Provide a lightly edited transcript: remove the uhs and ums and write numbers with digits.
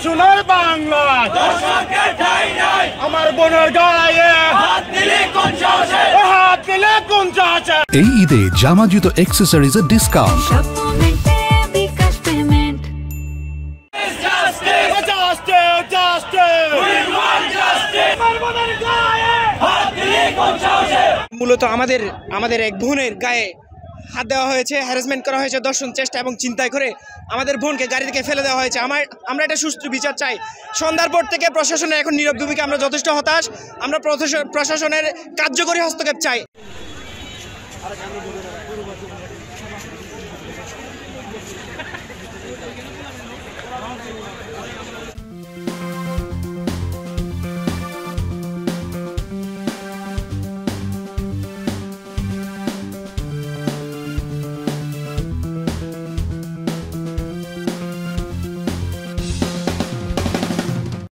সোনার বাংলা আমার বোনের গায়ে হাত দিলে কোন সাহসে। এই ঈদে জামা জুতো অ্যাক্সেসরিজের ডিসকাউন্ট। মূলত আমাদের এক বোনের গায়ে হাত দেওয়া হয়েছে, হ্যারাসমেন্ট করা হয়েছে, দর্শন চেষ্টা এবং চিন্তাই করে আমাদের বোনকে গাড়ি থেকে ফেলে দেওয়া হয়েছে। আমরা একটা সুষ্ঠু বিচার চাই। সন্ধ্যার পর থেকে প্রশাসনের এখন নীরব ভূমিকা, আমরা যথেষ্ট হতাশ। আমরা প্রশাসনের কার্যকরী হস্তক্ষেপ চাই।